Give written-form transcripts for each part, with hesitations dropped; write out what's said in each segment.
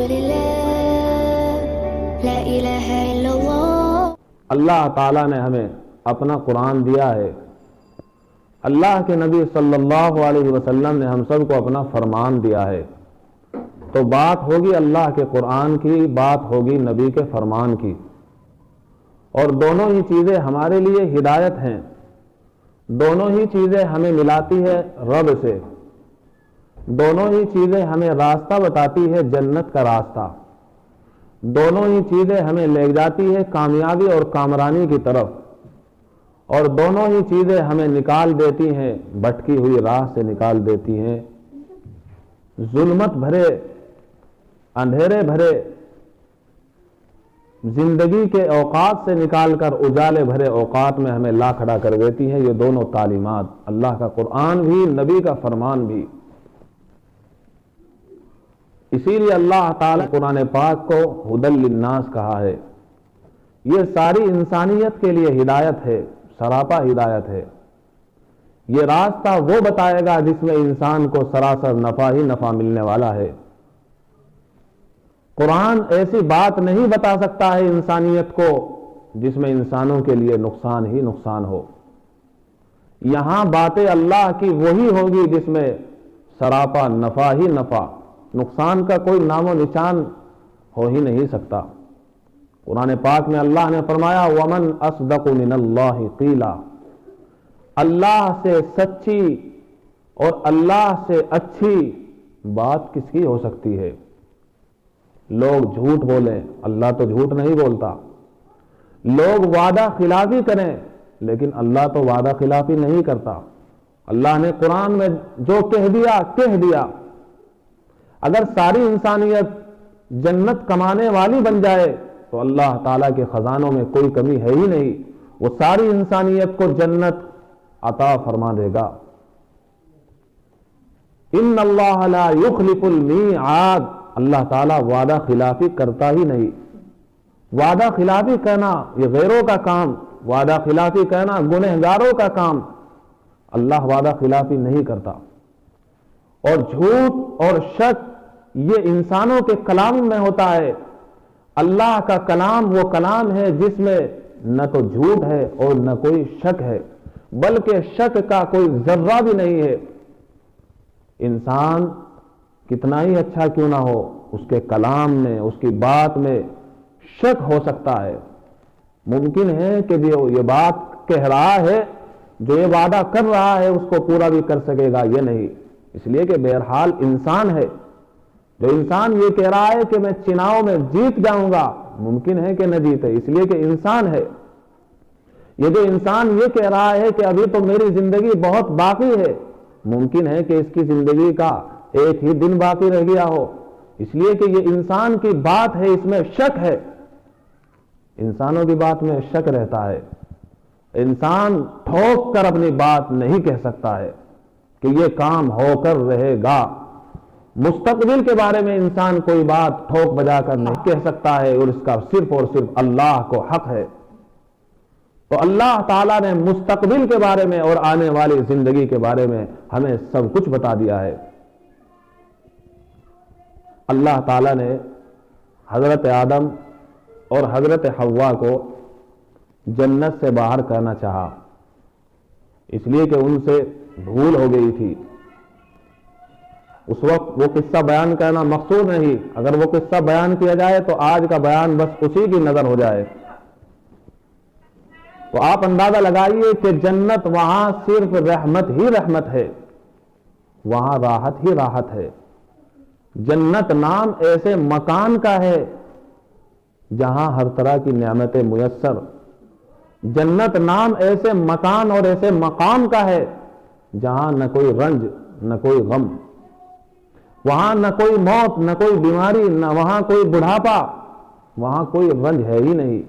لا الہ الا اللہ۔ اللہ تعالیٰ نے ہمیں اپنا قرآن دیا ہے، اللہ کے نبی صلی اللہ علیہ وسلم نے ہم سب کو اپنا فرمان دیا ہے، تو بات ہوگی اللہ کے قرآن کی، بات ہوگی نبی کے فرمان کی، اور دونوں ہی چیزیں ہمارے لیے ہدایت ہیں، دونوں ہی چیزیں ہمیں ملاتی ہے رب سے، دونوں ہی چیزیں ہمیں راستہ بتاتی ہے جنت کا راستہ، دونوں ہی چیزیں ہمیں لے جاتی ہے کامیابی اور کامرانی کی طرف، اور دونوں ہی چیزیں ہمیں نکال دیتی ہیں بھٹکی ہوئی راہ سے، نکال دیتی ہیں ظلمت بھرے اندھیرے بھرے زندگی کے اوقات سے نکال کر اجالے بھرے اوقات میں ہمیں لا کھڑا کر دیتی ہیں یہ دونوں تعلیمات، اللہ کا قرآن بھی، نبی کا فرمان بھی۔ اسی لیے اللہ تعالیٰ قرآن پاک کو ہدی للناس کہا ہے، یہ ساری انسانیت کے لیے ہدایت ہے، سراپا ہدایت ہے، یہ راستہ وہ بتائے گا جس میں انسان کو سراسر نفع ہی نفع ملنے والا ہے۔ قرآن ایسی بات نہیں بتا سکتا ہے انسانیت کو جس میں انسانوں کے لیے نقصان ہی نقصان ہو، یہاں باتیں اللہ کی وہی ہوگی جس میں سراپا نفع ہی نفع، نقصان کا کوئی نام و نشان ہو ہی نہیں سکتا۔ قرآن پاک میں اللہ نے فرمایا وَمَنْ أَصْدَقُ مِنَ اللَّهِ قِيلًا، اللہ سے سچی اور اللہ سے اچھی بات کس کی ہو سکتی ہے؟ لوگ جھوٹ بولیں، اللہ تو جھوٹ نہیں بولتا، لوگ وعدہ خلافی کریں لیکن اللہ تو وعدہ خلافی نہیں کرتا، اللہ نے قرآن میں جو کہہ دیا۔ اگر ساری انسانیت جنت کمانے والی بن جائے تو اللہ تعالیٰ کے خزانوں میں کوئی کمی ہے ہی نہیں، وہ ساری انسانیت کو جنت عطا فرما دے گا۔ ان اللہ لا یخلف المیعاد، اللہ تعالیٰ وعدہ خلافی کرتا ہی نہیں۔ وعدہ خلافی کہنا یہ غیروں کا کام، وعدہ خلافی کہنا گنہگاروں کا کام، اللہ وعدہ خلافی نہیں کرتا۔ اور جھوٹ اور شک یہ انسانوں کے کلام میں ہوتا ہے، اللہ کا کلام وہ کلام ہے جس میں نہ تو جھوٹ ہے اور نہ کوئی شک ہے، بلکہ شک کا کوئی ذرہ بھی نہیں ہے۔ انسان کتنا ہی اچھا کیوں نہ ہو، اس کے کلام میں، اس کی بات میں شک ہو سکتا ہے، ممکن ہے کہ جو یہ بات کہہ رہا ہے، جو یہ وعدہ کر رہا ہے اس کو پورا بھی کر سکے گا یہ نہیں، اس لیے کہ بہرحال انسان ہے۔ جو انسان یہ کہہ رہا ہے کہ میں چناؤ میں جیت جاؤں گا، ممکن ہے کہ نہ جیتے، اس لیے کہ انسان ہے۔ یہ جو انسان یہ کہہ رہا ہے کہ ابھی تو میری زندگی بہت باقی ہے، ممکن ہے کہ اس کی زندگی کا ایک ہی دن باقی رہ گیا ہو، اس لیے کہ یہ انسان کی بات ہے، اس میں شک ہے، انسانوں کی بات میں شک رہتا ہے۔ انسان ٹھوک کر اپنی بات نہیں کہہ سکتا ہے کہ یہ کام ہو کر رہے گا، مستقبل کے بارے میں انسان کوئی بات ٹھوک بجا کر نہیں کہہ سکتا ہے، اور اس کا صرف اور صرف اللہ کو حق ہے۔ تو اللہ تعالیٰ نے مستقبل کے بارے میں اور آنے والی زندگی کے بارے میں ہمیں سب کچھ بتا دیا ہے۔ اللہ تعالیٰ نے حضرت آدم اور حضرت حوا کو جنت سے باہر کرنا چاہا، اس لیے کہ ان سے بھول ہو گئی تھی۔ اس وقت وہ قصہ بیان کرنا مقصود نہیں، اگر وہ قصہ بیان کیا جائے تو آج کا بیان بس اسی کی نظر ہو جائے۔ تو آپ اندازہ لگائیے کہ جنت وہاں صرف رحمت ہی رحمت ہے، وہاں راحت ہی راحت ہے۔ جنت نام ایسے مکان کا ہے جہاں ہر طرح کی نعمتیں میسر، جنت نام ایسے مکان اور ایسے مقام کا ہے جہاں نہ کوئی رنج نہ کوئی غم، وہاں نہ کوئی موت نہ کوئی بیماری، نہ وہاں کوئی بڑھاپا، وہاں کوئی رنج ہے ہی نہیں،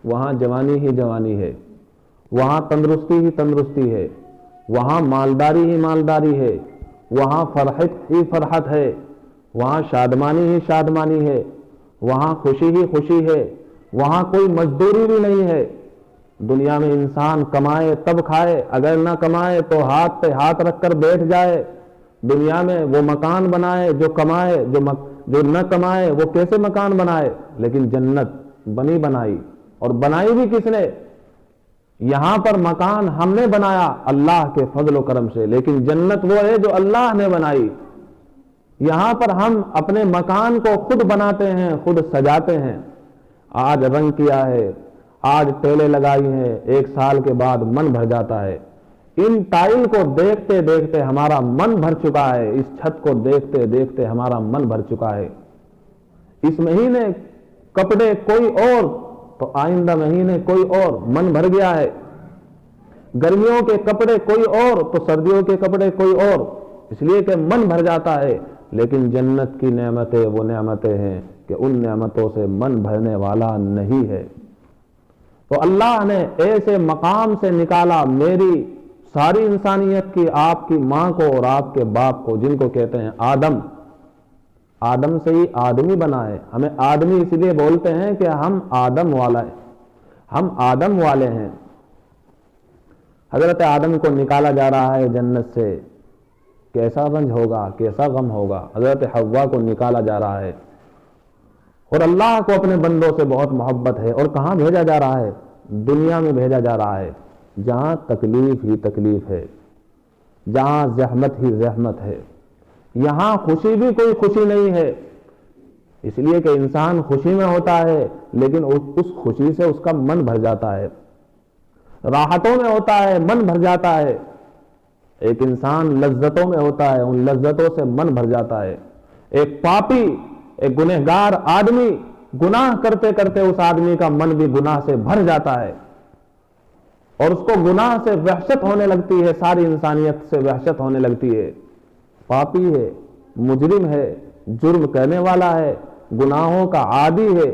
وہاں جوانی ہی جوانی ہے، وہاں تندرستی ہی تندرستی ہے، وہاں مالداری ہی مالداری ہے، وہاں فرحت ہی فرحت ہے، وہاں شادمانی ہی شادمانی ہے، وہاں خوشی ہی خوشی ہے، وہاں کوئی مزدوری بھی نہیں ہے۔ دنیا میں انسان کمائے تب کھائے، اگر نہ کمائے تو ہاتھ پہ ہاتھ رکھ کر بیٹھ جائے۔ دنیا میں وہ مکان بنائے جو کمائے، جو جو نہ کمائے وہ کیسے مکان بنائے، لیکن جنت بنی بنائی، اور بنائی بھی کس نے؟ یہاں پر مکان ہم نے بنایا اللہ کے فضل و کرم سے، لیکن جنت وہ ہے جو اللہ نے بنائی۔ یہاں پر ہم اپنے مکان کو خود بناتے ہیں، خود سجاتے ہیں۔ آج رنگ کیا ہے، آج ٹیلیں لگائی ہیں، 1 سال کے بعد من بھر جاتا ہے۔ ان ٹائل کو دیکھتے دیکھتے ہمارا من بھر چکا ہے، اس چھت کو دیکھتے دیکھتے ہمارا من بھر چکا ہے۔ اس مہینے کپڑے کوئی اور تو آئندہ مہینے کوئی اور، من بھر گیا ہے۔ گرمیوں کے کپڑے کوئی اور تو سردیوں کے کپڑے کوئی اور، اس لیے کہ من بھر جاتا ہے۔ لیکن جنت کی نعمتیں وہ نعمتیں ہیں کہ ان نعمتوں سے من بھرنے والا نہیں ہے۔ تو اللہ نے ایسے مقام سے نکالا میری ساری انسانیت کی، آپ کی ماں کو اور آپ کے باپ کو، جن کو کہتے ہیں آدم۔ آدم سے ہی آدمی بنا ہے۔ ہمیں آدمی اس لیے بولتے ہیں کہ ہم آدم والا ہے، ہم آدم والے ہیں۔ حضرت آدم کو نکالا جا رہا ہے جنت سے، کیسا رنج ہوگا، کیسا غم ہوگا۔ حضرت حوا کو نکالا جا رہا ہے، اور اللہ کو اپنے بندوں سے بہت محبت ہے۔ اور کہاں بھیجا جا رہا ہے؟ دنیا میں بھیجا جا رہا ہے، جہاں تکلیف ہی تکلیف ہے، جہاں زحمت ہی زحمت ہے۔ یہاں خوشی بھی کوئی خوشی نہیں ہے، اس لیے کہ انسان خوشی میں ہوتا ہے لیکن اس خوشی سے اس کا من بھر جاتا ہے، راحتوں میں ہوتا ہے من بھر جاتا ہے۔ ایک انسان لذتوں میں ہوتا ہے، ان لذتوں سے من بھر جاتا ہے۔ ایک پاپی، ایک گنہگار آدمی گناہ کرتے کرتے اس آدمی کا من بھی گناہ سے بھر جاتا ہے، اور اس کو گناہ سے وحشت ہونے لگتی ہے، ساری انسانیت سے وحشت ہونے لگتی ہے۔ پاپی ہے، مجرم ہے، جرم کرنے والا ہے، گناہوں کا عادی ہے،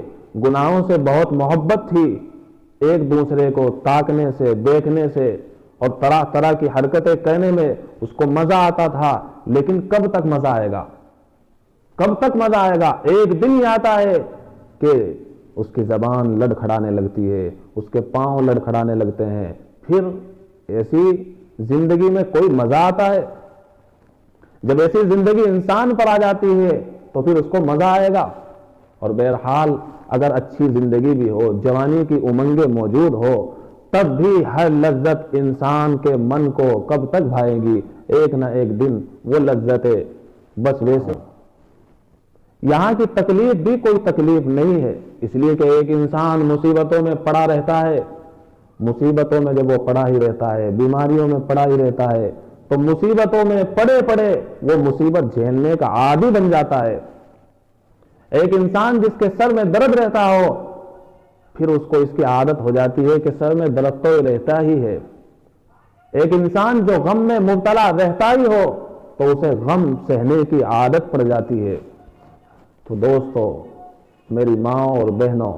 گناہوں سے بہت محبت تھی، ایک دوسرے کو تاکنے سے، دیکھنے سے اور طرح طرح کی حرکتیں کرنے میں اس کو مزہ آتا تھا۔ لیکن کب تک مزہ آئے گا؟ کب تک مزہ آئے گا؟ ایک دن ہی آتا ہے کہ اس کی زبان لڑکھڑانے لگتی ہے، اس کے پاؤں لڑکھڑانے لگتے ہیں۔ پھر ایسی زندگی میں کوئی مزہ آتا ہے؟ جب ایسی زندگی انسان پر آ جاتی ہے تو پھر اس کو مزہ آئے گا۔ اور بہرحال اگر اچھی زندگی بھی ہو، جوانی کی امنگیں موجود ہو، تب بھی ہر لذت انسان کے من کو کب تک بھائے گی؟ ایک نہ ایک دن وہ لذتیں بس ویسے۔ یہاں کی تکلیف بھی کوئی تکلیف نہیں ہے، اس لیے کہ ایک انسان مصیبتوں میں پڑا رہتا ہے، مصیبتوں میں جب وہ پڑا ہی رہتا ہے، بیماریوں میں پڑا ہی رہتا ہے، تو مصیبتوں میں پڑے پڑے وہ مصیبت جھیلنے کا عادی بن جاتا ہے۔ ایک انسان جس کے سر میں درد رہتا ہو، پھر اس کو اس کی عادت ہو جاتی ہے کہ سر میں درد تو رہتا ہی ہے۔ ایک انسان جو غم میں مبتلا رہتا ہی ہو تو اسے غم سہنے کی عادت پڑ جاتی ہے۔ تو دوستو، میری ماں اور بہنوں،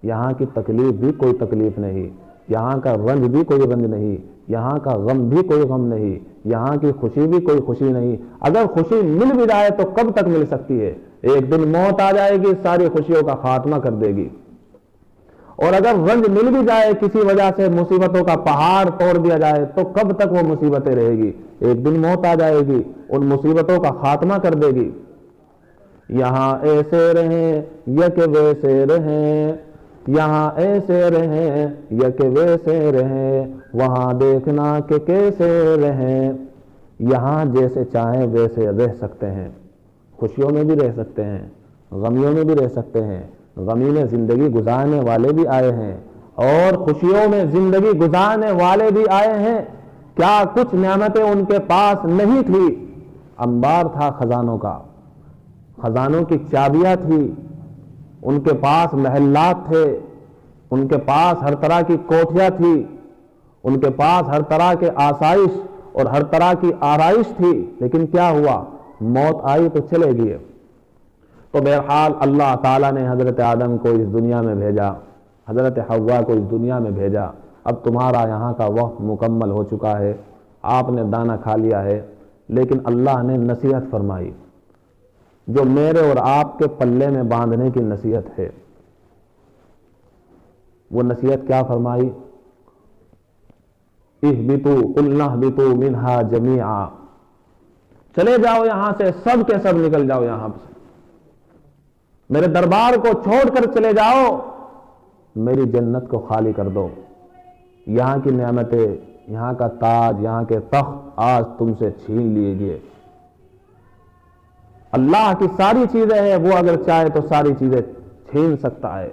یہاں کی تکلیف بھی کوئی تکلیف نہیں، یہاں کا رنج بھی کوئی رنج نہیں، یہاں کا غم بھی کوئی غم نہیں، یہاں کی خوشی بھی کوئی خوشی نہیں۔ اگر خوشی مل بھی جائے تو کب تک مل سکتی ہے؟ ایک دن موت آ جائے گی، ساری خوشیوں کا خاتمہ کر دے گی۔ اور اگر رنج مل بھی جائے، کسی وجہ سے مصیبتوں کا پہاڑ توڑ دیا جائے، تو کب تک وہ مصیبتیں رہے گی؟ ایک دن موت آ جائے گی، ان مصیبتوں کا خاتمہ کر دے گی۔ یہاں ایسے رہیں یا کہ ویسے رہیں، یہاں ایسے رہیں یا کہ ویسے رہیں، وہاں دیکھنا کہ کیسے رہیں۔ یہاں جیسے چاہیں ویسے رہ سکتے ہیں، خوشیوں میں بھی رہ سکتے ہیں، غمیوں میں بھی رہ سکتے ہیں۔ غمی میں زندگی گزارنے والے بھی آئے ہیں اور خوشیوں میں زندگی گزارنے والے بھی آئے ہیں۔ کیا کچھ نعمتیں ان کے پاس نہیں تھی؟ انبار تھا خزانوں کا، خزانوں کی چابیاں تھی، ان کے پاس محلات تھے، ان کے پاس ہر طرح کی کوٹھیاں تھی، ان کے پاس ہر طرح کے آسائش اور ہر طرح کی آرائش تھی۔ لیکن کیا ہوا؟ موت آئی تو چلے گئے۔ تو بہرحال اللہ تعالیٰ نے حضرت آدم کو اس دنیا میں بھیجا، حضرت حوا کو اس دنیا میں بھیجا۔ اب تمہارا یہاں کا وقت مکمل ہو چکا ہے، آپ نے دانہ کھا لیا ہے، لیکن اللہ نے نصیحت فرمائی جو میرے اور آپ کے پلے میں باندھنے کی نصیحت ہے۔ وہ نصیحت کیا فرمائی؟ اہبطوا قلنا اہبطوا منها جميعا، چلے جاؤ یہاں سے، سب کے سب نکل جاؤ یہاں سے۔ میرے دربار کو چھوڑ کر چلے جاؤ، میری جنت کو خالی کر دو، یہاں کی نعمتیں، یہاں کا تاج، یہاں کے تخت آج تم سے چھین لیے گئے۔ اللہ کی ساری چیزیں ہیں، وہ اگر چاہے تو ساری چیزیں چھین سکتا ہے،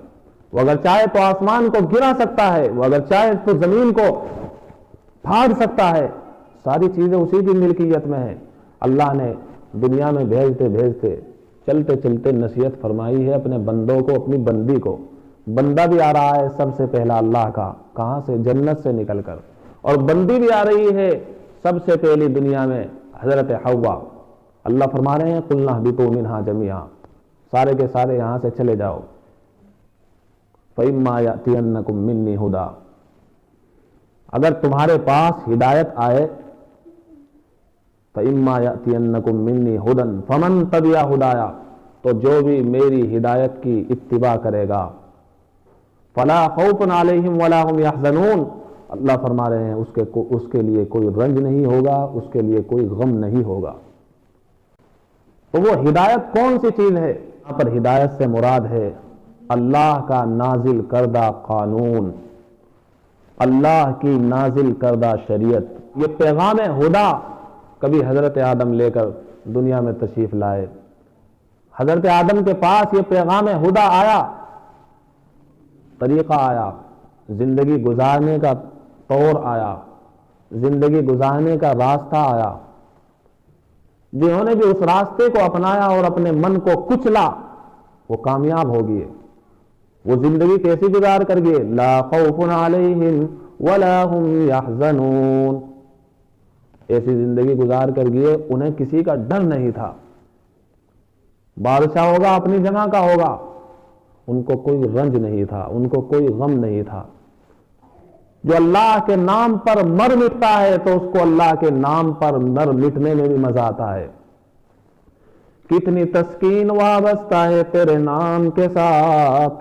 وہ اگر چاہے تو آسمان کو گرا سکتا ہے، وہ اگر چاہے تو زمین کو پھاڑ سکتا ہے، ساری چیزیں اسی کی ملکیت میں ہیں۔ اللہ نے دنیا میں بھیجتے بھیجتے چلتے چلتے نصیحت فرمائی ہے اپنے بندوں کو، اپنی بندی کو۔ بندہ بھی آ رہا ہے سب سے پہلا اللہ کا، کہاں سے؟ جنت سے نکل کر، اور بندی بھی آ رہی ہے سب سے پہلی دنیا میں حضرت حوا۔ اللہ فرما رہے ہیں قُلْنَا اهْبِطُوا مِنْهَا جَمِيعًا، سارے کے سارے یہاں سے چلے جاؤ۔ فَإِمَّا يَأْتِيَنَّكُم مِّنِّي هُدًى، اگر تمہارے پاس ہدایت آئے، فَإِمَّا يَأْتِيَنَّكُم مِّنِّي هُدًى فَمَن تَبِعَ هُدَايَا، تو جو بھی میری ہدایت کی اتباع کرے گا، فَلَا خَوْفٌ عَلَيْهِمْ وَلَا هُمْ يَحْزَنُونَ، اللہ فرما رہے ہیں اس کے لیے کوئی رنج نہیں ہوگا، اس کے لیے کوئی غم نہیں ہوگا۔ تو وہ ہدایت کون سی چیز ہے؟ یہاں پر ہدایت سے مراد ہے اللہ کا نازل کردہ قانون، اللہ کی نازل کردہ شریعت۔ یہ پیغام ہدا کبھی حضرت آدم لے کر دنیا میں تشریف لائے، حضرت آدم کے پاس یہ پیغام ہدا آیا، طریقہ آیا، زندگی گزارنے کا طور آیا، زندگی گزارنے کا راستہ آیا۔ جنہوں نے بھی اس راستے کو اپنایا اور اپنے من کو کچلا، وہ کامیاب ہو گئے۔ وہ زندگی کیسی گزار کر گئے؟ لا خوف علیہم ولا هم يحزنون، ایسی زندگی گزار کر گئے انہیں کسی کا ڈر نہیں تھا۔ بادشاہ ہوگا اپنی جگہ کا ہوگا، ان کو کوئی رنج نہیں تھا، ان کو کوئی غم نہیں تھا۔ جو اللہ کے نام پر مر مٹتا ہے تو اس کو اللہ کے نام پر مر مٹنے میں بھی مزہ آتا ہے۔ کتنی تسکین وابستہ ہے تیرے نام کے ساتھ،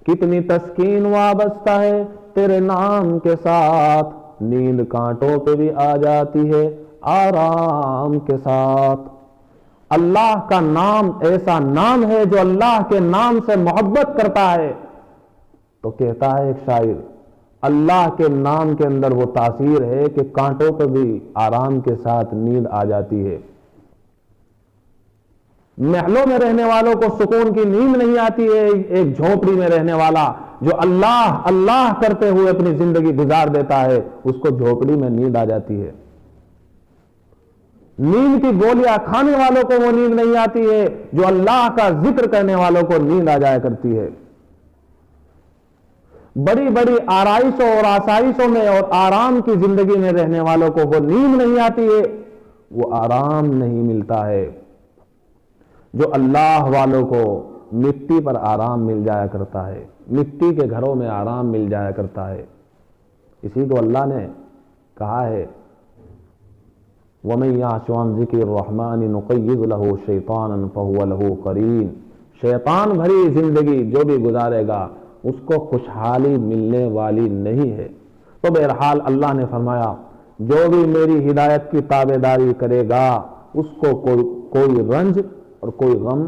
کتنی تسکین وابستہ ہے تیرے نام کے ساتھ، نیند کانٹوں پہ بھی آ جاتی ہے آرام کے ساتھ۔ اللہ کا نام ایسا نام ہے جو اللہ کے نام سے محبت کرتا ہے، تو کہتا ہے ایک شاعر، اللہ کے نام کے اندر وہ تاثیر ہے کہ کانٹوں پہ بھی آرام کے ساتھ نیند آ جاتی ہے۔ محلوں میں رہنے والوں کو سکون کی نیند نہیں آتی ہے، ایک جھونپڑی میں رہنے والا جو اللہ اللہ کرتے ہوئے اپنی زندگی گزار دیتا ہے، اس کو جھونپڑی میں نیند آ جاتی ہے۔ نیند کی گولیاں کھانے والوں کو وہ نیند نہیں آتی ہے جو اللہ کا ذکر کرنے والوں کو نیند آ جایا کرتی ہے۔ بڑی بڑی آرائشوں اور آسائشوں میں اور آرام کی زندگی میں رہنے والوں کو وہ نیند نہیں آتی ہے، وہ آرام نہیں ملتا ہے۔ جو اللہ والوں کو مٹی پر آرام مل جایا کرتا ہے، مٹی کے گھروں میں آرام مل جایا کرتا ہے، اسی کو اللہ نے کہا ہے وَمَن يَعْشُ عَن ذِكْرِ الرَّحْمَنِ نُقَيِّضْ لَهُ شَيْطَانًا فَهُوَ لَهُ قَرِينٌ، شیطان بھری زندگی جو بھی گزارے گا اس کو خوشحالی ملنے والی نہیں ہے۔ تو بہرحال اللہ نے فرمایا جو بھی میری ہدایت کی تابعداری کرے گا اس کو کوئی رنج اور کوئی غم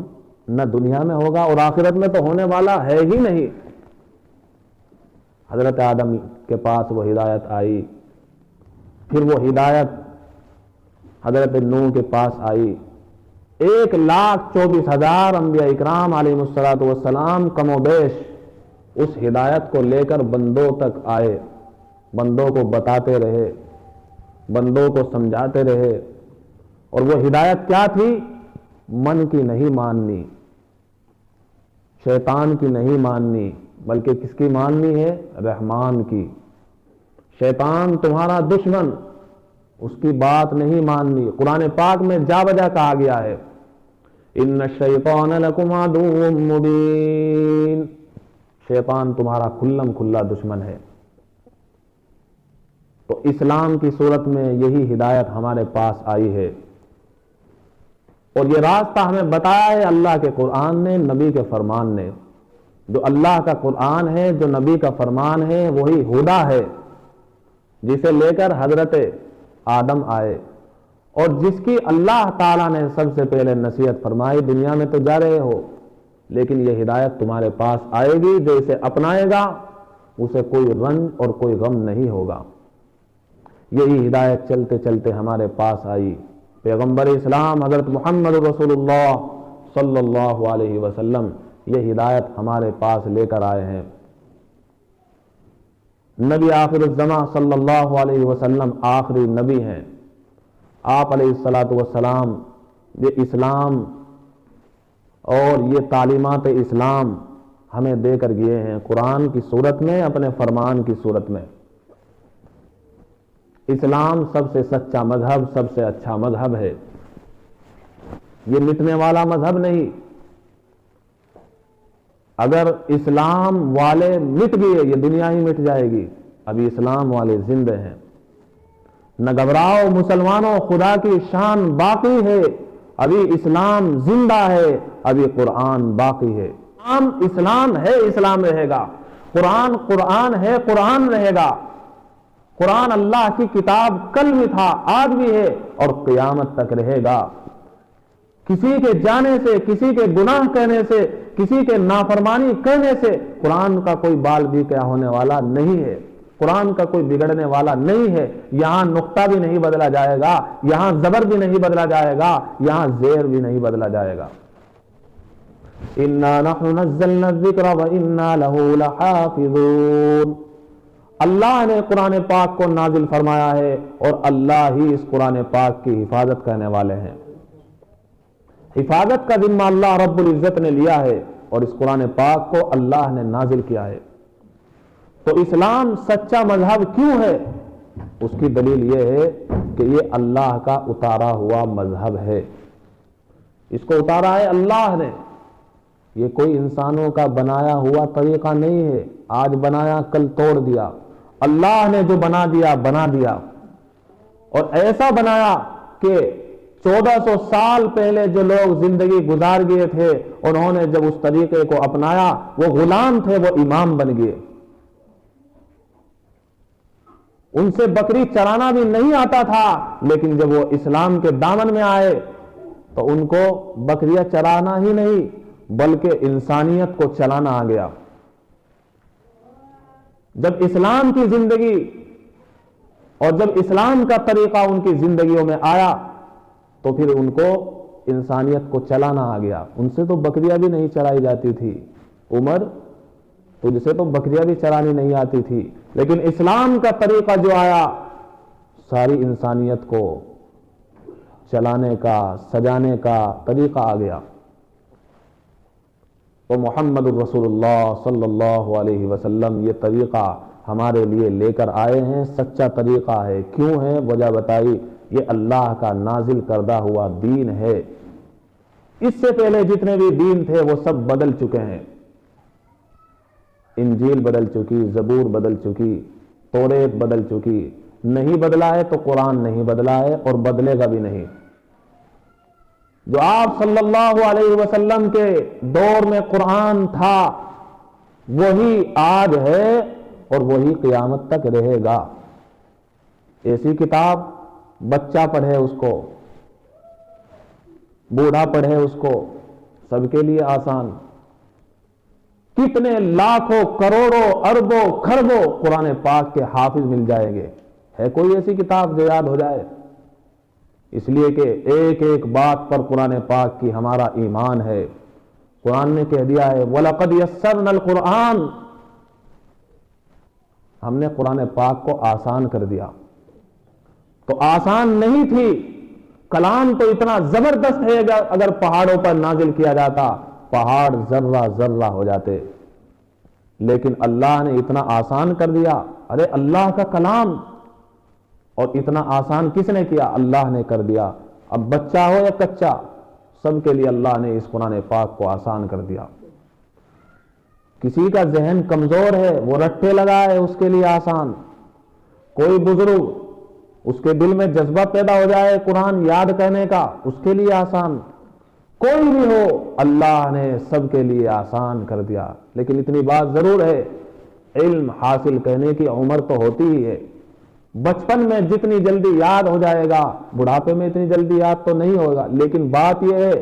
نہ دنیا میں ہوگا اور آخرت میں تو ہونے والا ہے ہی نہیں۔ حضرت آدم کے پاس وہ ہدایت آئی، پھر وہ ہدایت حضرت نوح کے پاس آئی، 1,24,000 انبیاء اکرام علیہ السلام کم و بیش اس ہدایت کو لے کر بندوں تک آئے، بندوں کو بتاتے رہے، بندوں کو سمجھاتے رہے۔ اور وہ ہدایت کیا تھی؟ من کی نہیں ماننی، شیطان کی نہیں ماننی، بلکہ کس کی ماننی ہے؟ رحمان کی۔ شیطان تمہارا دشمن، اس کی بات نہیں ماننی۔ قرآن پاک میں جا بجا کہا گیا ہے ان الشیطان لکم عدو مبین، شیطان تمہارا کھلم کھلا دشمن ہے۔ تو اسلام کی صورت میں یہی ہدایت ہمارے پاس آئی ہے، اور یہ راستہ ہمیں بتایا ہے اللہ کے قرآن نے، نبی کے فرمان نے۔ جو اللہ کا قرآن ہے، جو نبی کا فرمان ہے، وہی ہدا ہے جسے لے کر حضرت آدم آئے، اور جس کی اللہ تعالیٰ نے سب سے پہلے نصیحت فرمائی، دنیا میں تو جا رہے ہو لیکن یہ ہدایت تمہارے پاس آئے گی، جو اسے اپنائے گا اسے کوئی رنج اور کوئی غم نہیں ہوگا۔ یہی ہدایت چلتے چلتے ہمارے پاس آئی۔ پیغمبر اسلام حضرت محمد رسول اللہ صلی اللہ علیہ وسلم یہ ہدایت ہمارے پاس لے کر آئے ہیں۔ نبی آخر الزمان صلی اللہ علیہ وسلم آخری نبی ہیں۔ آپ علیہ الصلاۃ والسلام یہ اسلام اور یہ تعلیمات اسلام ہمیں دے کر گئے ہیں، قرآن کی صورت میں، اپنے فرمان کی صورت میں۔ اسلام سب سے سچا مذہب، سب سے اچھا مذہب ہے، یہ مٹنے والا مذہب نہیں۔ اگر اسلام والے مٹ گئے یہ دنیا ہی مٹ جائے گی، ابھی اسلام والے زندہ ہیں۔ نہ گھبراؤ مسلمانوں، خدا کی شان باقی ہے، ابھی اسلام زندہ ہے، ابھی قرآن باقی ہے۔ اسلام ہے، اسلام رہے گا۔ قرآن قرآن ہے، قرآن رہے گا۔ قرآن اللہ کی کتاب کل بھی تھا، آج بھی ہے اور قیامت تک رہے گا۔ کسی کے جانے سے، کسی کے گناہ کہنے سے، کسی کے نافرمانی کرنے سے قرآن کا کوئی بال بھی کیا ہونے والا نہیں ہے، قرآن کا کوئی بگڑنے والا نہیں ہے۔ یہاں نقطہ بھی نہیں بدلا جائے گا، یہاں زبر بھی نہیں بدلا جائے گا، یہاں زیر بھی نہیں بدلا جائے گا۔ اِنَّا نَحْنُ نَزَّلْنَا الذِّكْرَ وَإِنَّا لَهُ لَحَافِظُونَ۔ اللہ نے قرآن پاک کو نازل فرمایا ہے اور اللہ ہی اس قرآن پاک کی حفاظت کرنے والے ہیں۔ حفاظت کا ذمہ اللہ رب العزت نے لیا ہے اور اس قرآن پاک کو اللہ نے نازل کیا ہے۔ تو اسلام سچا مذہب کیوں ہے؟ اس کی دلیل یہ ہے کہ یہ اللہ کا اتارا ہوا مذہب ہے، اس کو اتارا ہے اللہ نے، یہ کوئی انسانوں کا بنایا ہوا طریقہ نہیں ہے، آج بنایا کل توڑ دیا۔ اللہ نے جو بنا دیا بنا دیا، اور ایسا بنایا کہ 1400 سال پہلے جو لوگ زندگی گزار گئے تھے، انہوں نے جب اس طریقے کو اپنایا، وہ غلام تھے، وہ امام بن گئے۔ ان سے بکری چرانا بھی نہیں آتا تھا، لیکن جب وہ اسلام کے دامن میں آئے تو ان کو بکریاں چرانا ہی نہیں بلکہ انسانیت کو چلانا آ گیا۔ جب اسلام کی زندگی اور جب اسلام کا طریقہ ان کی زندگیوں میں آیا تو پھر ان کو انسانیت کو چلانا آ گیا۔ ان سے تو بکریاں بھی نہیں چرائی جاتی تھی، عمر تجھ سے تو بکریاں بھی چرانی نہیں آتی تھی، لیکن اسلام کا طریقہ جو آیا ساری انسانیت کو چلانے کا، سجانے کا طریقہ آ گیا۔ تو محمد الرسول اللہ صلی اللہ علیہ وسلم یہ طریقہ ہمارے لیے لے کر آئے ہیں، سچا طریقہ ہے۔ کیوں ہے؟ وجہ بتائی، یہ اللہ کا نازل کردہ ہوا دین ہے۔ اس سے پہلے جتنے بھی دین تھے وہ سب بدل چکے ہیں، انجیل بدل چکی، زبور بدل چکی، توریت بدل چکی، نہیں بدلا ہے تو قرآن نہیں بدلا ہے اور بدلے گا بھی نہیں۔ جو آپ صلی اللہ علیہ وسلم کے دور میں قرآن تھا وہی آج ہے اور وہی قیامت تک رہے گا۔ ایسی کتاب بچہ پڑھے اس کو، بوڑھا پڑھے اس کو، سب کے لیے آسان۔ کتنے لاکھوں کروڑوں اربوں کھربوں قرآن پاک کے حافظ مل جائیں گے، ہے کوئی ایسی کتاب جو یاد ہو جائے؟ اس لیے کہ ایک ایک بات پر قرآن پاک کی ہمارا ایمان ہے۔ قرآن نے کہہ دیا ہے وَلَقَدْ يَسَّرْنَا الْقُرْآنَ، ہم نے قرآن پاک کو آسان کر دیا۔ تو آسان نہیں تھی، کلام تو اتنا زبردست ہے، اگر پہاڑوں پر نازل کیا جاتا پہاڑ ذرہ ذرہ ہو جاتے، لیکن اللہ نے اتنا آسان کر دیا۔ ارے اللہ کا کلام، اور اتنا آسان کس نے کیا؟ اللہ نے کر دیا۔ اب بچہ ہو یا کچا، سب کے لیے اللہ نے اس قرآن پاک کو آسان کر دیا۔ کسی کا ذہن کمزور ہے، وہ رٹے لگا ہے، اس کے لیے آسان۔ کوئی بزرگ اس کے دل میں جذبہ پیدا ہو جائے قرآن یاد کرنے کا، اس کے لیے آسان۔ کوئی بھی ہو، اللہ نے سب کے لیے آسان کر دیا۔ لیکن اتنی بات ضرور ہے، علم حاصل کرنے کی عمر تو ہوتی ہی ہے۔ بچپن میں جتنی جلدی یاد ہو جائے گا، بڑھاپے میں اتنی جلدی یاد تو نہیں ہوگا، لیکن بات یہ ہے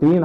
3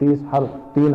3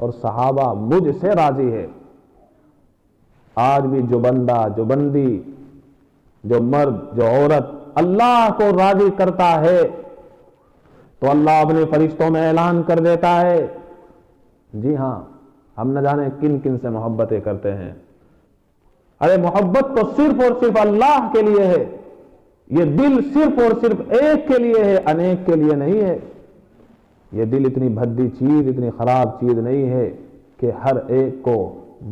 اور صحابہ مجھ سے راضی ہے۔ آج بھی جو بندہ، جو بندی، جو مرد، جو عورت اللہ کو راضی کرتا ہے تو اللہ اپنے فرشتوں میں اعلان کر دیتا ہے، جی ہاں ہم نہ جانے کن کن سے محبتیں کرتے ہیں۔ ارے محبت تو صرف اور صرف اللہ کے لیے ہے، یہ دل صرف اور صرف ایک کے لیے ہے، انیک کے لیے نہیں ہے۔ یہ دل اتنی بھدی چیز، اتنی خراب چیز نہیں ہے کہ ہر ایک کو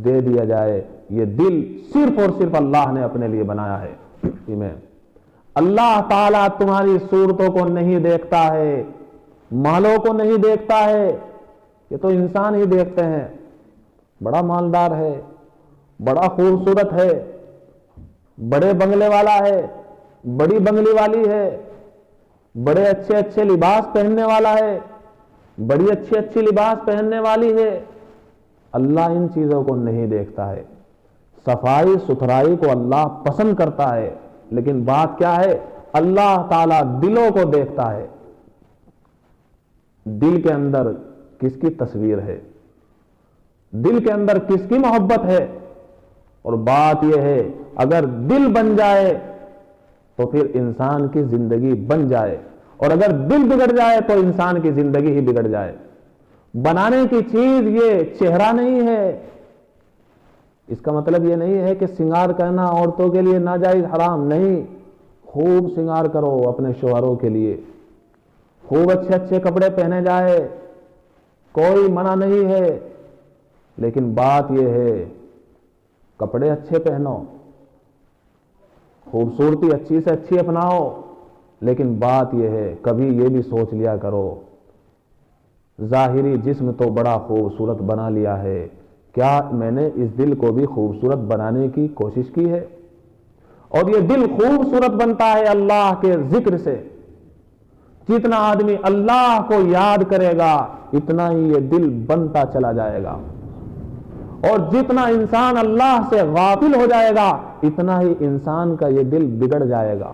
دے دیا جائے۔ یہ دل صرف اور صرف اللہ نے اپنے لیے بنایا ہے۔ میں اللہ تعالیٰ تمہاری صورتوں کو نہیں دیکھتا ہے، مالوں کو نہیں دیکھتا ہے، یہ تو انسان ہی دیکھتے ہیں۔ بڑا مالدار ہے، بڑا خوبصورت ہے، بڑے بنگلے والا ہے، بڑی بنگلی والی ہے، بڑے اچھے اچھے لباس پہننے والا ہے، بڑی اچھی اچھی لباس پہننے والی ہے۔ اللہ ان چیزوں کو نہیں دیکھتا ہے۔ صفائی ستھرائی کو اللہ پسند کرتا ہے، لیکن بات کیا ہے، اللہ تعالیٰ دلوں کو دیکھتا ہے۔ دل کے اندر کس کی تصویر ہے، دل کے اندر کس کی محبت ہے۔ اور بات یہ ہے اگر دل بن جائے تو پھر انسان کی زندگی بن جائے، اور اگر دل بگڑ جائے تو انسان کی زندگی ہی بگڑ جائے۔ بنانے کی چیز یہ چہرہ نہیں ہے۔ اس کا مطلب یہ نہیں ہے کہ سنگار کرنا عورتوں کے لیے ناجائز حرام نہیں، خوب سنگار کرو اپنے شوہروں کے لیے، خوب اچھے اچھے کپڑے پہنے جائے، کوئی منع نہیں ہے، لیکن بات یہ ہے کپڑے اچھے پہنو، خوبصورتی اچھی سے اچھی اپناؤ، لیکن بات یہ ہے کبھی یہ بھی سوچ لیا کرو ظاہری جسم تو بڑا خوبصورت بنا لیا ہے، کیا میں نے اس دل کو بھی خوبصورت بنانے کی کوشش کی ہے؟ اور یہ دل خوبصورت بنتا ہے اللہ کے ذکر سے۔ جتنا آدمی اللہ کو یاد کرے گا اتنا ہی یہ دل بنتا چلا جائے گا، اور جتنا انسان اللہ سے غافل ہو جائے گا اتنا ہی انسان کا یہ دل بگڑ جائے گا۔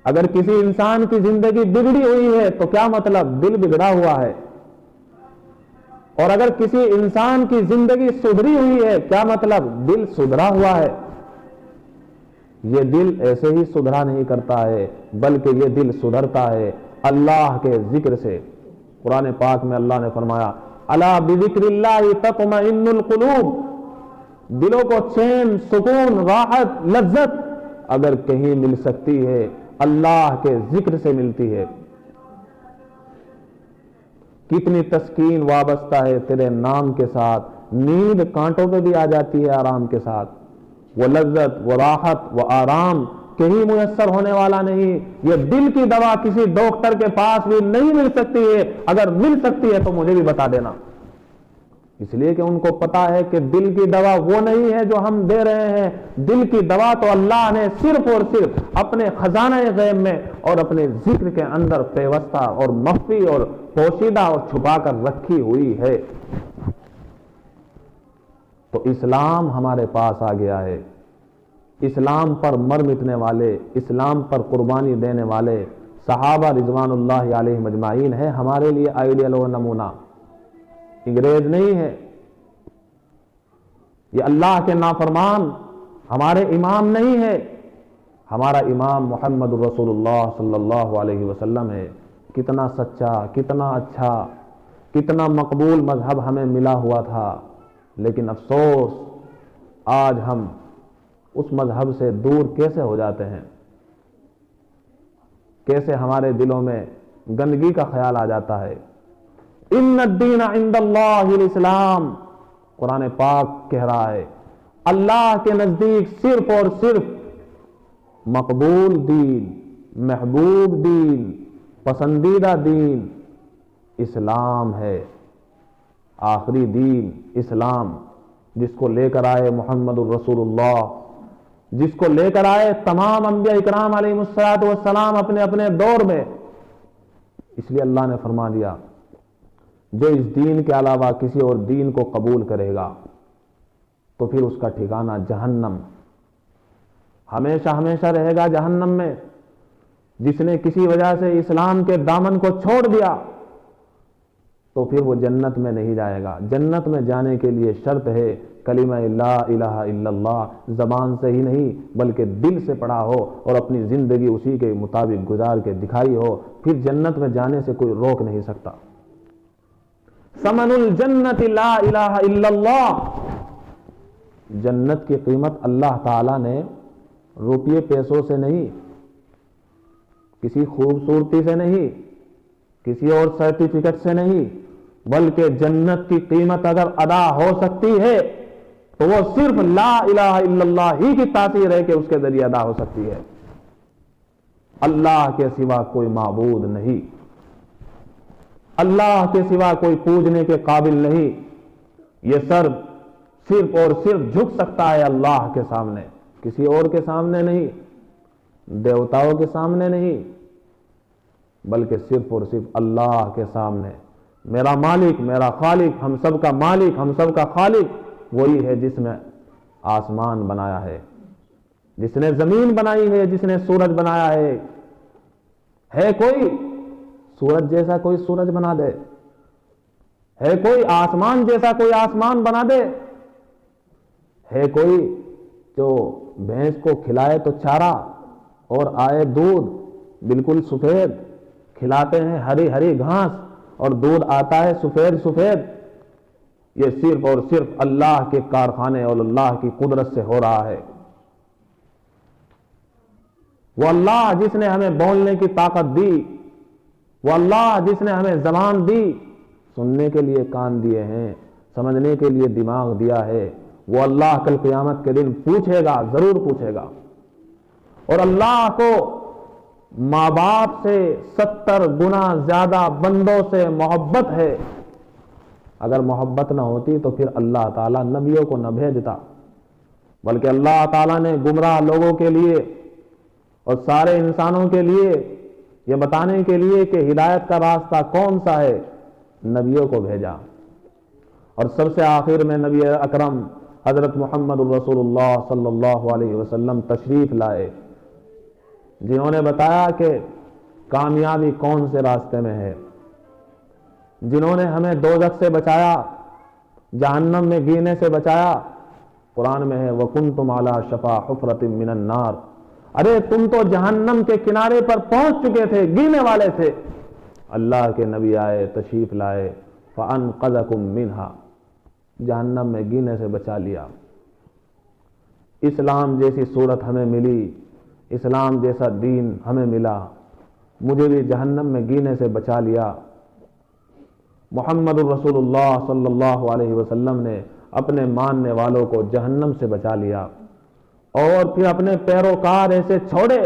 اگر کسی انسان کی زندگی بگڑی ہوئی ہے تو کیا مطلب؟ دل بگڑا ہوا ہے۔ اور اگر کسی انسان کی زندگی سدھری ہوئی ہے کیا مطلب؟ دل سدھرا ہوا ہے۔ یہ دل ایسے ہی سدھرا نہیں کرتا ہے، بلکہ یہ دل سدھرتا ہے اللہ کے ذکر سے۔ قرآن پاک میں اللہ نے فرمایا الا بذکر اللہ تطمئن القلوب، دلوں کو چین، سکون، راحت، لذت اگر کہیں مل سکتی ہے اللہ کے ذکر سے ملتی ہے۔ کتنی تسکین وابستہ ہے تیرے نام کے ساتھ، نیند کانٹوں پہ بھی آ جاتی ہے آرام کے ساتھ۔ وہ لذت، وہ راحت، وہ آرام کہیں میسر ہونے والا نہیں۔ یہ دل کی دوا کسی ڈاکٹر کے پاس بھی نہیں مل سکتی ہے، اگر مل سکتی ہے تو مجھے بھی بتا دینا، اس لیے کہ ان کو پتا ہے کہ دل کی دوا وہ نہیں ہے جو ہم دے رہے ہیں۔ دل کی دوا تو اللہ نے صرف اور صرف اپنے خزانہ غیب میں اور اپنے ذکر کے اندر پیوستہ اور مخفی اور پوشیدہ اور چھپا کر رکھی ہوئی ہے۔ تو اسلام ہمارے پاس آ گیا ہے۔ اسلام پر مر مٹنے والے، اسلام پر قربانی دینے والے صحابہ رضوان اللہ علیہم اجمعین ہے ہمارے لیے آئیڈیل و نمونہ، انگریز نہیں ہے۔ یہ اللہ کے نافرمان ہمارے امام نہیں ہے، ہمارا امام محمد رسول اللہ صلی اللہ علیہ وسلم ہے۔ کتنا سچا، کتنا اچھا، کتنا مقبول مذہب ہمیں ملا ہوا تھا، لیکن افسوس آج ہم اس مذہب سے دور کیسے ہو جاتے ہیں، کیسے ہمارے دلوں میں گندگی کا خیال آ جاتا ہے۔ ان الدین عند اللہ الاسلام، قرآن پاک کہہ رہا ہے اللہ کے نزدیک صرف اور صرف مقبول دین، محبوب دین، پسندیدہ دین اسلام ہے۔ آخری دین اسلام، جس کو لے کر آئے محمد الرسول اللہ، جس کو لے کر آئے تمام انبیاء اکرام علیہم الصلوۃ والسلام اپنے اپنے دور میں۔ اس لیے اللہ نے فرما دیا جو اس دین کے علاوہ کسی اور دین کو قبول کرے گا تو پھر اس کا ٹھکانہ جہنم، ہمیشہ ہمیشہ رہے گا جہنم میں۔ جس نے کسی وجہ سے اسلام کے دامن کو چھوڑ دیا تو پھر وہ جنت میں نہیں جائے گا۔ جنت میں جانے کے لیے شرط ہے کلمہ لا الہ الا اللہ زبان سے ہی نہیں بلکہ دل سے پڑھا ہو اور اپنی زندگی اسی کے مطابق گزار کے دکھائی ہو، پھر جنت میں جانے سے کوئی روک نہیں سکتا۔ ثمن الجنت لا الہ الا اللہ، جنت کی قیمت اللہ تعالیٰ نے روپیے پیسوں سے نہیں، کسی خوبصورتی سے نہیں، کسی اور سرٹیفکیٹ سے نہیں، بلکہ جنت کی قیمت اگر ادا ہو سکتی ہے تو وہ صرف لا الہ الا اللہ ہی کی تاثیر ہے کہ اس کے ذریعے ادا ہو سکتی ہے۔ اللہ کے سوا کوئی معبود نہیں، اللہ کے سوا کوئی پوجنے کے قابل نہیں۔ یہ سر صرف اور صرف جھک سکتا ہے اللہ کے سامنے، کسی اور کے سامنے نہیں، دیوتاؤں کے سامنے نہیں، بلکہ صرف اور صرف اللہ کے سامنے۔ میرا مالک، میرا خالق، ہم سب کا مالک، ہم سب کا خالق وہی ہے جس نے آسمان بنایا ہے، جس نے زمین بنائی ہے، جس نے سورج بنایا ہے کوئی سورج جیسا کوئی سورج بنا دے؟ ہے کوئی آسمان جیسا کوئی آسمان بنا دے؟ ہے کوئی جو بھینس کو کھلائے تو چارہ اور آئے دودھ بالکل سفید، کھلاتے ہیں ہری ہری گھاس اور دودھ آتا ہے سفید سفید؟ یہ صرف اور صرف اللہ کے کارخانے اور اللہ کی قدرت سے ہو رہا ہے۔ وہ اللہ جس نے ہمیں بولنے کی طاقت دی، وہ اللہ جس نے ہمیں زبان دی، سننے کے لیے کان دیے ہیں، سمجھنے کے لیے دماغ دیا ہے، وہ اللہ کل قیامت کے دن پوچھے گا، ضرور پوچھے گا۔ اور اللہ کو ماں باپ سے 70 گنا زیادہ بندوں سے محبت ہے۔ اگر محبت نہ ہوتی تو پھر اللہ تعالیٰ نبیوں کو نہ بھیجتا، بلکہ اللہ تعالیٰ نے گمراہ لوگوں کے لیے اور سارے انسانوں کے لیے یہ بتانے کے لیے کہ ہدایت کا راستہ کون سا ہے، نبیوں کو بھیجا۔ اور سب سے آخر میں نبی اکرم حضرت محمد الرسول اللہ صلی اللہ علیہ وسلم تشریف لائے، جنہوں نے بتایا کہ کامیابی کون سے راستے میں ہے، جنہوں نے ہمیں دوزخ سے بچایا، جہنم میں گرنے سے بچایا۔ قرآن میں ہے وَكُنْتُمْ عَلَى شَفَا حُفْرَةٍ مِّنَ النَّارِ، ارے تم تو جہنم کے کنارے پر پہنچ چکے تھے، گرنے والے تھے، اللہ کے نبی آئے، تشریف لائے، فَأَنْقَذَكُمْ مِنْهَا، جہنم میں گرنے سے بچا لیا۔ اسلام جیسی صورت ہمیں ملی، اسلام جیسا دین ہمیں ملا، مجھے بھی جہنم میں گرنے سے بچا لیا۔ محمد الرسول اللہ صلی اللہ علیہ وسلم نے اپنے ماننے والوں کو جہنم سے بچا لیا، اور پھر اپنے پیروکار ایسے چھوڑے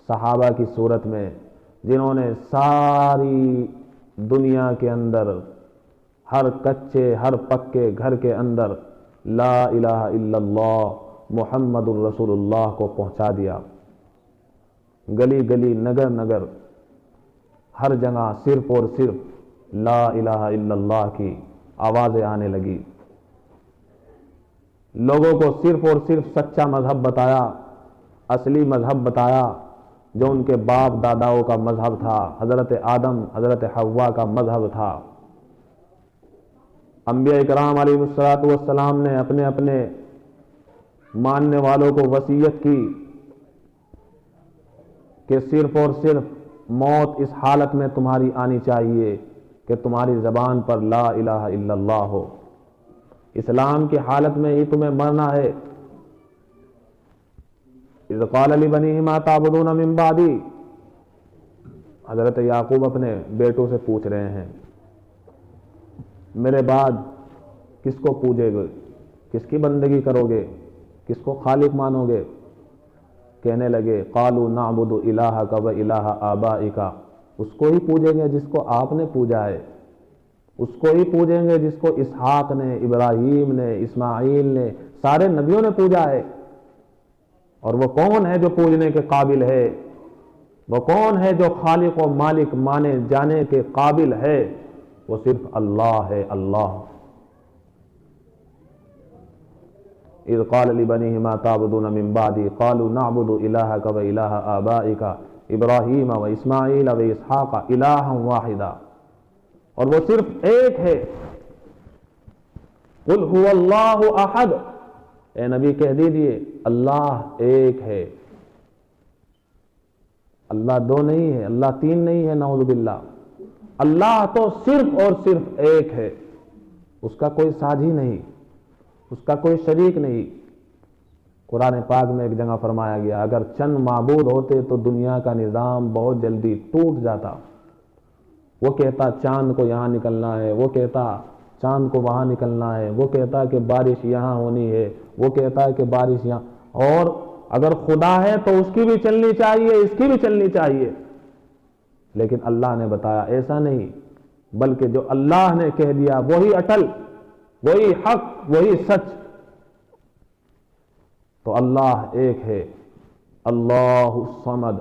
صحابہ کی صورت میں، جنہوں نے ساری دنیا کے اندر ہر کچے ہر پکے گھر کے اندر لا الہ الا اللہ محمد الرسول اللہ کو پہنچا دیا۔ گلی گلی نگر نگر ہر جگہ صرف اور صرف لا الہ الا اللہ کی آوازیں آنے لگی۔ لوگوں کو صرف اور صرف سچا مذہب بتایا، اصلی مذہب بتایا، جو ان کے باپ داداؤں کا مذہب تھا، حضرت آدم حضرت حوا کا مذہب تھا۔ انبیاء کرام علیہ السلام نے اپنے اپنے ماننے والوں کو وصیت کی کہ صرف اور صرف موت اس حالت میں تمہاری آنی چاہیے کہ تمہاری زبان پر لا الہ الا اللہ ہو، اسلام کی حالت میں ہی تمہیں مرنا ہے۔ اذ قال لبنیہ ما تعبدون من بعدی، حضرت یعقوب اپنے بیٹوں سے پوچھ رہے ہیں میرے بعد کس کو پوجے گے، کس کی بندگی کرو گے، کس کو خالق مانو گے؟ کہنے لگے قالوا نعبد الہک و الہ آبائک، اس کو ہی پوجیں گے جس کو آپ نے پوجا ہے، اس کو ہی پوجیں گے جس کو اسحاق نے، ابراہیم نے، اسماعیل نے، سارے نبیوں نے پوجا ہے۔ اور وہ کون ہے جو پوجنے کے قابل ہے؟ وہ کون ہے جو خالق و مالک مانے جانے کے قابل ہے؟ وہ صرف اللہ ہے، اللہ۔ اذ قال لبنیہ ما تعبدون من بعدی قالوا نعبد الہک و الہ آبائک ابراہیم و اسماعیل و اسحاق الہا واحدا۔ اور وہ صرف ایک ہے. قل هو اللہ احد، اے نبی کہہ دیجئے اللہ ایک ہے. اللہ دو نہیں ہے، اللہ تین نہیں ہے، نعوذ باللہ. اللہ تو صرف اور صرف ایک ہے، اس کا کوئی ساجھی نہیں، اس کا کوئی شریک نہیں. قرآن پاک میں ایک جگہ فرمایا گیا اگر چند معبود ہوتے تو دنیا کا نظام بہت جلدی ٹوٹ جاتا. وہ کہتا چاند کو یہاں نکلنا ہے، وہ کہتا چاند کو وہاں نکلنا ہے، وہ کہتا کہ بارش یہاں ہونی ہے، وہ کہتا ہے کہ بارش یہاں. اور اگر خدا ہے تو اس کی بھی چلنی چاہیے، اس کی بھی چلنی چاہیے. لیکن اللہ نے بتایا ایسا نہیں، بلکہ جو اللہ نے کہہ دیا وہی اٹل، وہی حق، وہی سچ. تو اللہ ایک ہے. اللہ الصمد،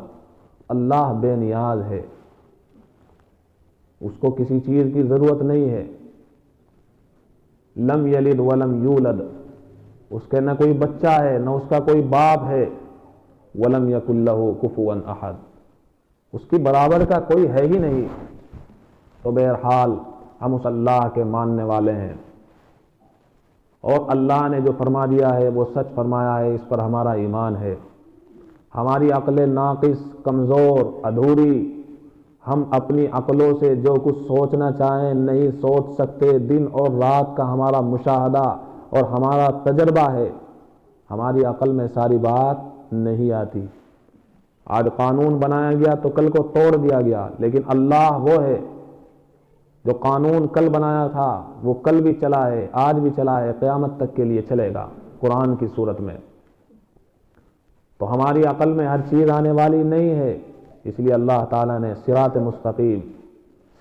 اللہ بے نیاز ہے، اس کو کسی چیز کی ضرورت نہیں ہے. لم یلد ولم یولد، اس کے نہ کوئی بچہ ہے نہ اس کا کوئی باپ ہے. ولم یکن لہ کفوا احد، اس کی برابر کا کوئی ہے ہی نہیں. تو بہرحال ہم اس اللہ کے ماننے والے ہیں، اور اللہ نے جو فرما دیا ہے وہ سچ فرمایا ہے، اس پر ہمارا ایمان ہے. ہماری عقل ناقص، کمزور، ادھوری، ہم اپنی عقلوں سے جو کچھ سوچنا چاہیں نہیں سوچ سکتے. دن اور رات کا ہمارا مشاہدہ اور ہمارا تجربہ ہے، ہماری عقل میں ساری بات نہیں آتی. آج قانون بنایا گیا تو کل کو توڑ دیا گیا، لیکن اللہ وہ ہے جو قانون کل بنایا تھا وہ کل بھی چلا ہے، آج بھی چلا ہے، قیامت تک کے لیے چلے گا قرآن کی صورت میں. تو ہماری عقل میں ہر چیز آنے والی نہیں ہے، اس لیے اللہ تعالیٰ نے صراط مستقیم،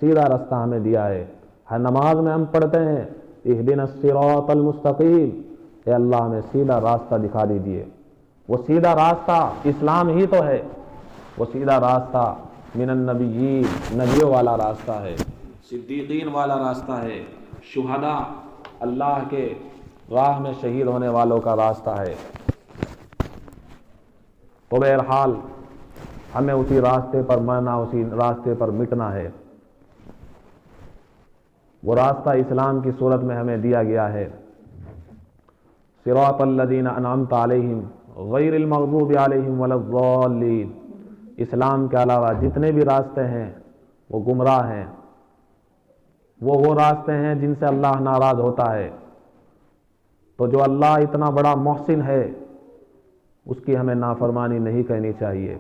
سیدھا راستہ ہمیں دیا ہے. ہر نماز میں ہم پڑھتے ہیں اہدنا الصراط المستقیم، اے اللہ ہمیں سیدھا راستہ دکھا دیجیے. وہ سیدھا راستہ اسلام ہی تو ہے، وہ سیدھا راستہ من النبیین، نبیوں والا راستہ ہے، صدیقین والا راستہ ہے، شہداء، اللہ کے راہ میں شہید ہونے والوں کا راستہ ہے. تو بہرحال ہمیں اسی راستے پر مرنا، اسی راستے پر مٹنا ہے. وہ راستہ اسلام کی صورت میں ہمیں دیا گیا ہے. صراط الذین انعمت علیہم غیر المغضوب علیہم ولا الضالین. اسلام کے علاوہ جتنے بھی راستے ہیں وہ گمراہ ہیں، وہ راستے ہیں جن سے اللہ ناراض ہوتا ہے. تو جو اللہ اتنا بڑا محسن ہے اس کی ہمیں نافرمانی نہیں کرنی چاہیے.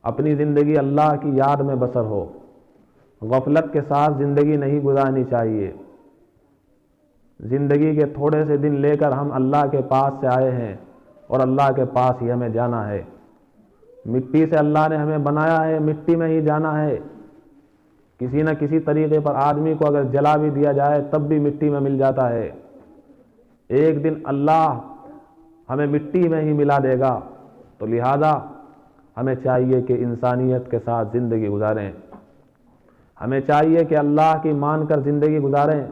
اپنی زندگی اللہ کی یاد میں بسر ہو، غفلت کے ساتھ زندگی نہیں گزارنی چاہیے. زندگی کے تھوڑے سے دن لے کر ہم اللہ کے پاس سے آئے ہیں اور اللہ کے پاس ہی ہمیں جانا ہے. مٹی سے اللہ نے ہمیں بنایا ہے، مٹی میں ہی جانا ہے. کسی نہ کسی طریقے پر آدمی کو اگر جلا بھی دیا جائے تب بھی مٹی میں مل جاتا ہے. ایک دن اللہ ہمیں مٹی میں ہی ملا دے گا. تو لہذا ہمیں چاہیے کہ انسانیت کے ساتھ زندگی گزاریں. ہمیں چاہیے کہ اللہ کی مان کر زندگی گزاریں،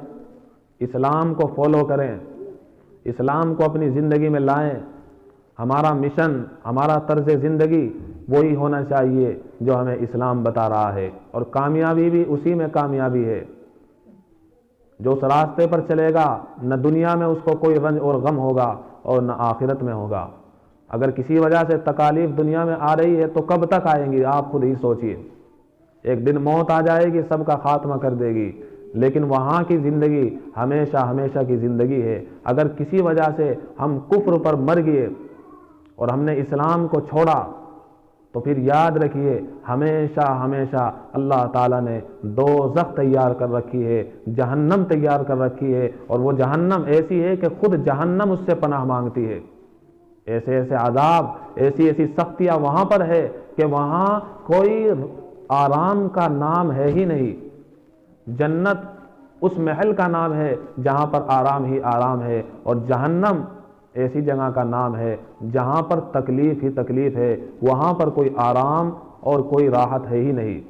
اسلام کو فالو کریں، اسلام کو اپنی زندگی میں لائیں. ہمارا مشن، ہمارا طرز زندگی وہی ہونا چاہیے جو ہمیں اسلام بتا رہا ہے، اور کامیابی بھی اسی میں کامیابی ہے. جو اس راستے پر چلے گا نہ دنیا میں اس کو کوئی رنج اور غم ہوگا اور نہ آخرت میں ہوگا. اگر کسی وجہ سے تکالیف دنیا میں آ رہی ہے تو کب تک آئیں گی آپ خود ہی سوچئے. ایک دن موت آ جائے گی، سب کا خاتمہ کر دے گی، لیکن وہاں کی زندگی ہمیشہ ہمیشہ کی زندگی ہے. اگر کسی وجہ سے ہم کفر پر مر گئے اور ہم نے اسلام کو چھوڑا تو پھر یاد رکھیے ہمیشہ ہمیشہ اللہ تعالیٰ نے دوزخ تیار کر رکھی ہے، جہنم تیار کر رکھی ہے. اور وہ جہنم ایسی ہے کہ خود جہنم اس سے پناہ مانگتی ہے. ایسے ایسے عذاب، ایسی ایسی سختیاں وہاں پر ہے کہ وہاں کوئی آرام کا نام ہے ہی نہیں. جنت اس محل کا نام ہے جہاں پر آرام ہی آرام ہے، اور جہنم ایسی جگہ کا نام ہے جہاں پر تکلیف ہی تکلیف ہے، وہاں پر کوئی آرام اور کوئی راحت ہے ہی نہیں.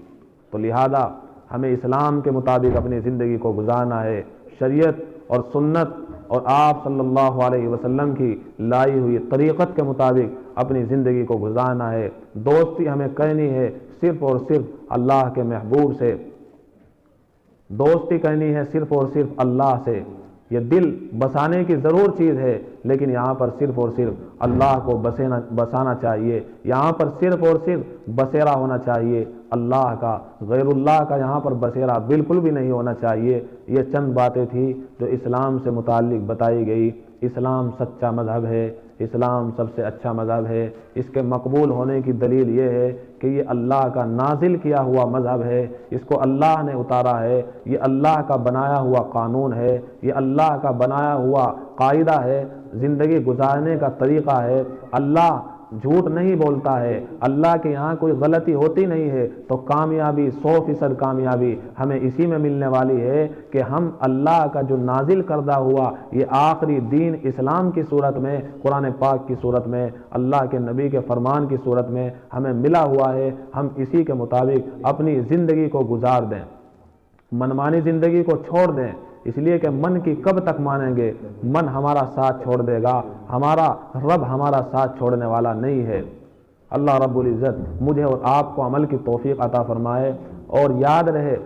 تو لہذا ہمیں اسلام کے مطابق اپنی زندگی کو گزارنا ہے، شریعت اور سنت اور آپ صلی اللہ علیہ وسلم کی لائی ہوئی طریقت کے مطابق اپنی زندگی کو گزارنا ہے. دوستی ہمیں کرنی ہے صرف اور صرف اللہ کے محبوب سے. دوستی کرنی ہے صرف اور صرف اللہ سے. یہ دل بسانے کی ضرور چیز ہے، لیکن یہاں پر صرف اور صرف اللہ کو بسانا چاہیے. یہاں پر صرف اور صرف بسیرا ہونا چاہیے اللہ کا، غیر اللہ کا یہاں پر بسیرا بالکل بھی نہیں ہونا چاہیے. یہ چند باتیں تھیں جو اسلام سے متعلق بتائی گئی. اسلام سچا مذہب ہے، اسلام سب سے اچھا مذہب ہے. اس کے مقبول ہونے کی دلیل یہ ہے کہ یہ اللہ کا نازل کیا ہوا مذہب ہے، اس کو اللہ نے اتارا ہے، یہ اللہ کا بنایا ہوا قانون ہے، یہ اللہ کا بنایا ہوا قاعدہ ہے، زندگی گزارنے کا طریقہ ہے. اللہ جھوٹ نہیں بولتا ہے، اللہ کے یہاں کوئی غلطی ہوتی نہیں ہے. تو کامیابی 100% کامیابی ہمیں اسی میں ملنے والی ہے کہ ہم اللہ کا جو نازل کردہ ہوا یہ آخری دین اسلام کی صورت میں، قرآن پاک کی صورت میں، اللہ کے نبی کے فرمان کی صورت میں ہمیں ملا ہوا ہے، ہم اسی کے مطابق اپنی زندگی کو گزار دیں، منمانی زندگی کو چھوڑ دیں. اس لیے کہ من کی کب تک مانیں گے؟ من ہمارا ساتھ چھوڑ دے گا، ہمارا رب ہمارا ساتھ چھوڑنے والا نہیں ہے. اللہ رب العزت مجھے اور آپ کو عمل کی توفیق عطا فرمائے. اور یاد رہے،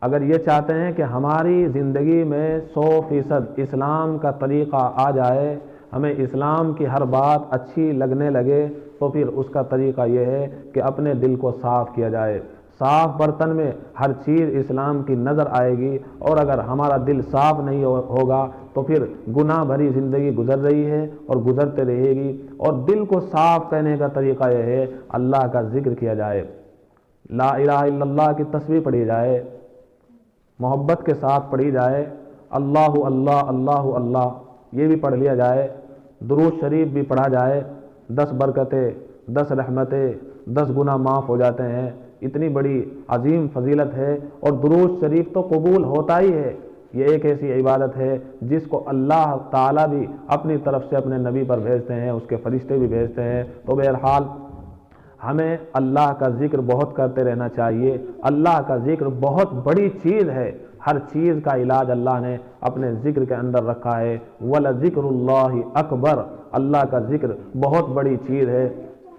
اگر یہ چاہتے ہیں کہ ہماری زندگی میں 100% اسلام کا طریقہ آ جائے، ہمیں اسلام کی ہر بات اچھی لگنے لگے، تو پھر اس کا طریقہ یہ ہے کہ اپنے دل کو صاف کیا جائے. صاف برتن میں ہر چیز اسلام کی نظر آئے گی. اور اگر ہمارا دل صاف نہیں ہوگا تو پھر گناہ بھری زندگی گزر رہی ہے اور گزرتے رہے گی. اور دل کو صاف کرنے کا طریقہ یہ ہے اللہ کا ذکر کیا جائے، لا الہ الا اللہ کی تسبیح پڑھی جائے، محبت کے ساتھ پڑھی جائے، اللہ اللہ اللہ اللہ یہ بھی پڑھ لیا جائے، درود شریف بھی پڑھا جائے. 10 برکتیں، 10 رحمتیں، 10 گناہ معاف ہو جاتے ہیں. اتنی بڑی عظیم فضیلت ہے. اور درود شریف تو قبول ہوتا ہی ہے. یہ ایک ایسی عبادت ہے جس کو اللہ تعالیٰ بھی اپنی طرف سے اپنے نبی پر بھیجتے ہیں، اس کے فرشتے بھی بھیجتے ہیں. تو بہرحال ہمیں اللہ کا ذکر بہت کرتے رہنا چاہیے. اللہ کا ذکر بہت بڑی چیز ہے. ہر چیز کا علاج اللہ نے اپنے ذکر کے اندر رکھا ہے. وَلَذِكْرُ اللَّهِ اکبر، اللہ کا ذکر بہت بڑی چیز ہے.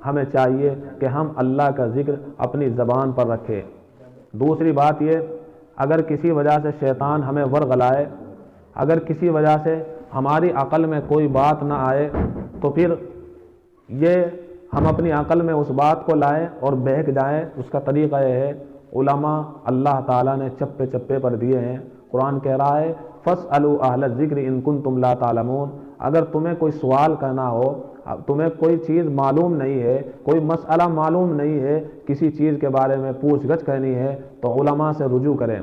ہمیں چاہیے کہ ہم اللہ کا ذکر اپنی زبان پر رکھیں. دوسری بات یہ، اگر کسی وجہ سے شیطان ہمیں ورغلائے، اگر کسی وجہ سے ہماری عقل میں کوئی بات نہ آئے، تو پھر یہ ہم اپنی عقل میں اس بات کو لائیں اور بہک جائیں. اس کا طریقہ یہ ہے، علماء اللہ تعالیٰ نے چپے چپے پر دیے ہیں. قرآن کہہ رہا ہے فَاسْأَلُوا أَهْلَ الذِّكْرِ إِن كُنتُمْ لَا تَعْلَمُونَ. اگر تمہیں کوئی سوال کرنا ہو، تمہیں کوئی چیز معلوم نہیں ہے، کوئی مسئلہ معلوم نہیں ہے، کسی چیز کے بارے میں پوچھ گچھ کرنی ہے، تو علماء سے رجوع کریں.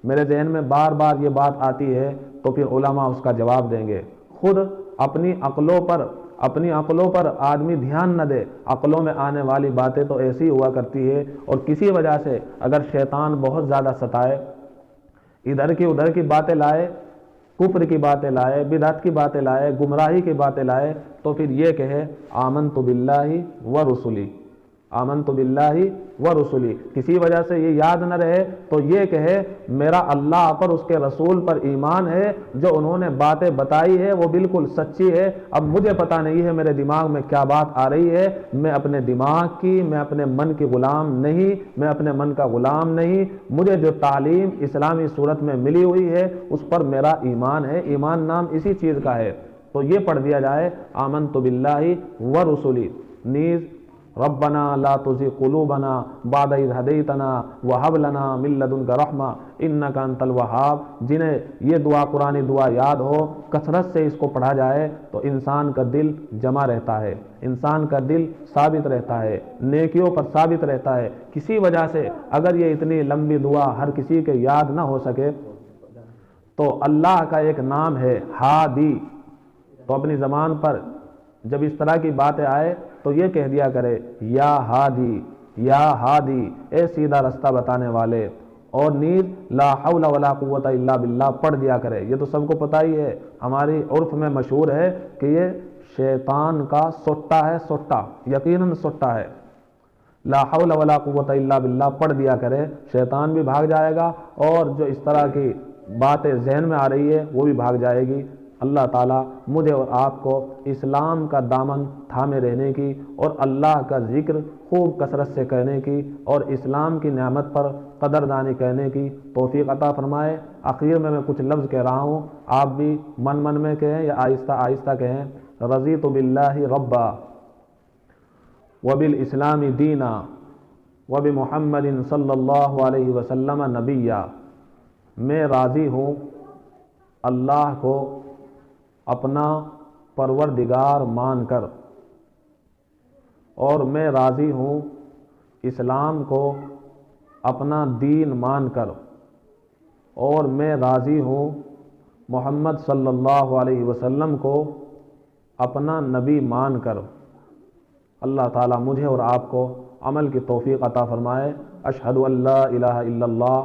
میرے ذہن میں بار بار یہ بات آتی ہے تو پھر علماء اس کا جواب دیں گے. خود اپنی عقلوں پر آدمی دھیان نہ دے. عقلوں میں آنے والی باتیں تو ایسی ہوا کرتی ہے، اور کسی وجہ سے اگر شیطان بہت زیادہ ستائے، ادھر کی ادھر کی باتیں لائے، کفر کی باتیں لائے، بدعت کی باتیں لائے، گمراہی کی باتیں لائے، تو پھر یہ کہے آمنت باللہ ورسلی، آمنت باللہ ورسلی. کسی وجہ سے یہ یاد نہ رہے تو یہ کہے میرا اللہ پر، اس کے رسول پر ایمان ہے، جو انہوں نے باتیں بتائی ہے وہ بالکل سچی ہے. اب مجھے پتہ نہیں ہے میرے دماغ میں کیا بات آ رہی ہے، میں اپنے دماغ کی، میں اپنے من کی غلام نہیں، میں اپنے من کا غلام نہیں. مجھے جو تعلیم اسلامی صورت میں ملی ہوئی ہے اس پر میرا ایمان ہے. ایمان نام اسی چیز کا ہے. تو یہ پڑھ دیا جائے آمنت باللہ ورسلی. نیز ربنا لا تزغ قلوبنا بعد اذ ہدیتنا وہب لنا من لدنک رحمہ انک انت الوہاب. جنہیں یہ دعا، قرآنی دعا یاد ہو، کثرت سے اس کو پڑھا جائے تو انسان کا دل جمع رہتا ہے، انسان کا دل ثابت رہتا ہے، نیکیوں پر ثابت رہتا ہے. کسی وجہ سے اگر یہ اتنی لمبی دعا ہر کسی کے یاد نہ ہو سکے تو اللہ کا ایک نام ہے ہادی. تو اپنی زبان پر جب اس طرح کی باتیں آئے تو یہ کہہ دیا کرے یا ہادی، یا ہادی، اے سیدھا رستہ بتانے والے. اور نیز لا حول ولا قوت الا باللہ پڑھ دیا کرے. یہ تو سب کو پتہ ہی ہے، ہماری عرف میں مشہور ہے کہ یہ شیطان کا سوٹا ہے، سوٹا، یقیناً سوٹا ہے. لا حول ولا قوت الا باللہ پڑھ دیا کرے، شیطان بھی بھاگ جائے گا اور جو اس طرح کی باتیں ذہن میں آ رہی ہے وہ بھی بھاگ جائے گی. اللہ تعالیٰ مجھے اور آپ کو اسلام کا دامن تھامے رہنے کی اور اللہ کا ذکر خوب کثرت سے کہنے کی اور اسلام کی نعمت پر قدردانی کہنے کی توفیق عطا فرمائے۔ آخر میں کچھ لفظ کہہ رہا ہوں، آپ بھی من میں کہیں یا آہستہ آہستہ کہیں۔ رضیت باللہ ربا وبالاسلام دینا وبمحمد صلی اللہ علیہ وسلم نبیا۔ میں راضی ہوں اللہ کو اپنا پروردگار مان کر، اور میں راضی ہوں اسلام کو اپنا دین مان کر، اور میں راضی ہوں محمد صلی اللہ علیہ وسلم کو اپنا نبی مان کر۔ اللہ تعالیٰ مجھے اور آپ کو عمل کی توفیق عطا فرمائے۔ اشہد ان لا الہ الا اللہ،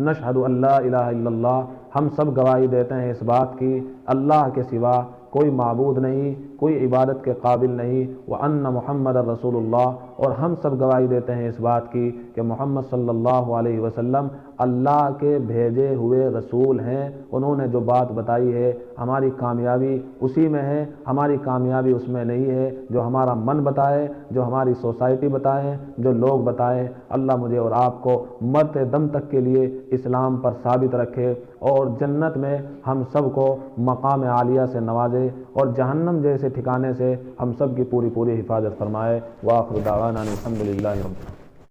نشہد ان لا الہ الا اللہ، ہم سب گواہی دیتے ہیں اس بات کی اللہ کے سوا کوئی معبود نہیں، کوئی عبادت کے قابل نہیں، وان محمد رسول اللہ، اور ہم سب گواہی دیتے ہیں اس بات کی کہ محمد صلی اللہ علیہ وسلم اللہ کے بھیجے ہوئے رسول ہیں۔ انہوں نے جو بات بتائی ہے ہماری کامیابی اسی میں ہے، ہماری کامیابی اس میں نہیں ہے جو ہمارا من بتائے، جو ہماری سوسائٹی بتائے، جو لوگ بتائے۔ اللہ مجھے اور آپ کو مرتے دم تک کے لیے اسلام پر ثابت رکھے، اور جنت میں ہم سب کو مقام عالیہ سے نوازے، اور جہنم جیسے ٹھکانے سے ہم سب کی پوری حفاظت فرمائے۔ وآخر دعوانا الحمد للہ رب العالمین۔